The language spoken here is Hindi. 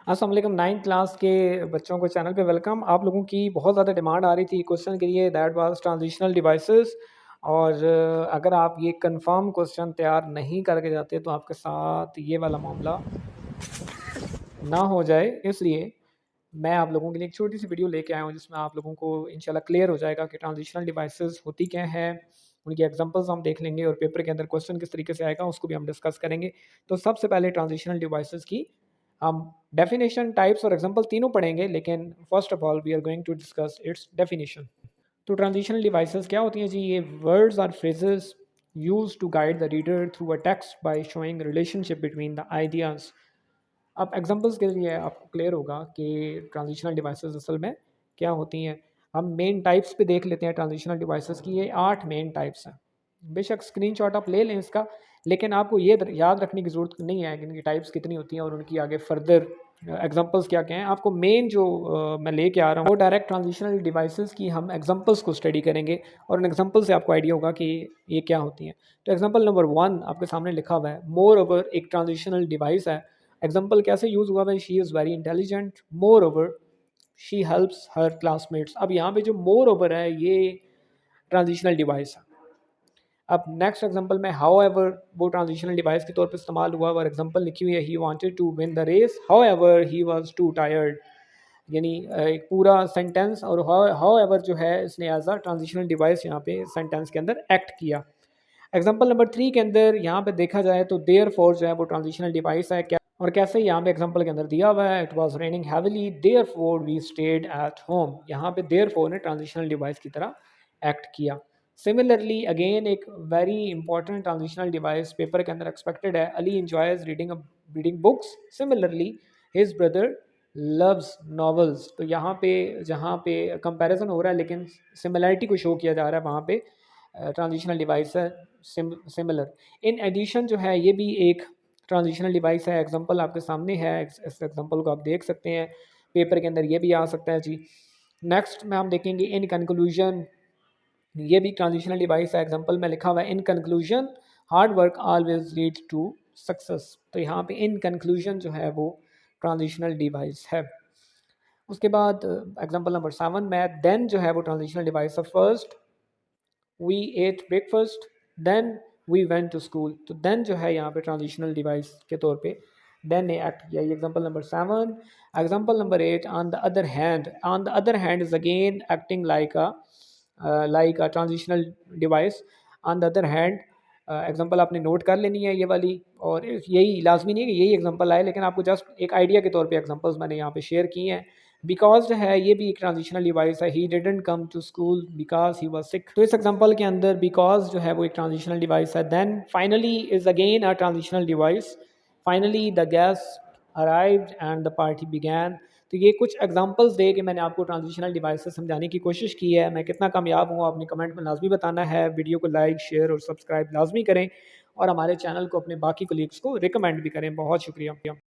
अस्सलाम वालेकुम 9th क्लास के बच्चों को चैनल पे वेलकम। आप लोगों की बहुत ज़्यादा डिमांड आ रही थी क्वेश्चन के लिए, दैट वाज ट्रांजिशनल डिवाइसेस। और अगर आप ये कंफर्म क्वेश्चन तैयार नहीं करके जाते तो आपके साथ ये वाला मामला ना हो जाए, इसलिए मैं आप लोगों के लिए एक छोटी सी वीडियो लेके आया हूँ जिसमें आप लोगों को इंशाल्लाह क्लियर हो जाएगा कि ट्रांजिशनल डिवाइसेस होती क्या हैं। उनकी एग्जांपल्स हम देख लेंगे और पेपर के अंदर क्वेश्चन किस तरीके से आएगा उसको भी हम डिस्कस करेंगे। तो सबसे पहले ट्रांजिशनल डिवाइसेस की हम डेफिनेशन, टाइप्स और एग्जांपल तीनों पढ़ेंगे, लेकिन first of all we are going to discuss its definition. तो ट्रांजिशनल डिवाइसेस क्या होती हैं जी? ये वर्ड्स और phrases use to guide the reader through a text by showing relationship between the ideas. अब एग्जांपल्स के लिए आपको क्लियर होगा कि ट्रांजिशनल डिवाइसेस असल में क्या होती हैं। हम मेन टाइप्स पे देख लेते हैं ट्रांजिशनल डिवाइसेस की। ये 8 मेन टाइप्स हैं। बेशक स्क्रीनशॉट आप ले लें इसका, लेकिन आपको ये याद रखने की ज़रूरत नहीं है कि इनकी टाइप्स कितनी होती हैं और उनकी आगे फर्दर एग्जांपल्स क्या क्या हैं। आपको मेन जो मैं लेके आ रहा हूँ वो डायरेक्ट ट्रांजिशनल डिवाइसेस की हम एग्जांपल्स को स्टडी करेंगे और उन एग्जांपल से आपको आइडिया होगा कि ये क्या होती हैं। तो एग्जांपल नंबर 1 आपके सामने लिखा हुआ है, मोर ओवर एक ट्रांजिशनल डिवाइस है। एग्जाम्पल कैसे यूज़ हुआ है? She is very intelligent, more over she helps her classmates. अब यहाँ पे जो मोर ओवर है ये ट्रांजिशनल डिवाइस है। अब नेक्स्ट एग्जांपल में हाउ एवर वो ट्रांजिशनल डिवाइस के तौर पे इस्तेमाल हुआ और एग्जांपल लिखी हुई है, he wanted to win the race however he was too tired. यानी एक पूरा सेंटेंस और हाउ एवर जो है इसने एज अ ट्रांजिशनल डिवाइस यहाँ पे सेंटेंस के अंदर एक्ट किया। एग्जाम्पल नंबर 3 के अंदर यहाँ पे देखा जाए तो देयर फोर जो है वो ट्रांजिशनल डिवाइस है। क्या और कैसे यहाँ पे एग्जाम्पल के अंदर दिया हुआ है, it was raining heavily therefore we stayed at home. यहाँ पे देयर फोर ने ट्रांजिशनल डिवाइस की तरह एक्ट किया। सिमिलरली अगेन एक very important transitional device paper के अंदर एक्सपेक्टेड है, Ali enjoys reading books, similarly his brother loves novels. तो यहाँ पे जहाँ पे कंपैरिजन हो रहा है लेकिन सिमिलरिटी को शो किया जा रहा है, वहाँ पे ट्रांजिशनल डिवाइस है सिमिलर। इन एडिशन जो है ये भी एक ट्रांजिशनल डिवाइस है। एग्जांपल आपके सामने है, इस एग्जांपल को आप देख सकते हैं, पेपर के अंदर ये भी आ सकता है जी। नेक्स्ट में हम देखेंगे इन कंक्लूजन, ये भी ट्रांजिशनल डिवाइस है। एग्जांपल में लिखा हुआ है in conclusion hard work always lead to success. तो यहाँ पे इन कंक्लूजन जो है वो ट्रांजिशनल डिवाइस है। उसके बाद एग्जांपल नंबर 7 में देन जो है वो ट्रांजिशनल डिवाइस है। First we ate breakfast then we went to school. तो देन जो है यहाँ पे ट्रांजिशनल डिवाइस के तौर पे देन ने एक्ट किया। ये example number 7। Example number 8 on the other hand, on the other hand is again acting like a transitional device. On the other hand example आपने नोट कर लेनी है ये वाली, और यही लाजमी नहीं है कि यही एग्जांपल आए, लेकिन आपको जस्ट एक आइडिया के तौर पे एग्जांपल्स मैंने यहाँ पे शेयर किए हैं। बिकॉज जो है ये भी एक ट्रांजिशनल डिवाइस है, he didn't come to school because he was sick. तो इस एग्जांपल के अंदर बिकॉज जो है वो एक ट्रांजिशनल डिवाइस है। Then finally is again a transitional device. Finally the guest arrived and the party began. तो ये कुछ एग्जांपल्स दे के मैंने आपको ट्रांजिशनल डिवाइस समझाने की कोशिश की है। मैं कितना कामयाब हूँ आपने कमेंट में लाजमी बताना है। वीडियो को लाइक, शेयर और सब्सक्राइब लाजमी करें और हमारे चैनल को अपने बाकी कोलीग्स को रिकमेंड भी करें। बहुत शुक्रिया।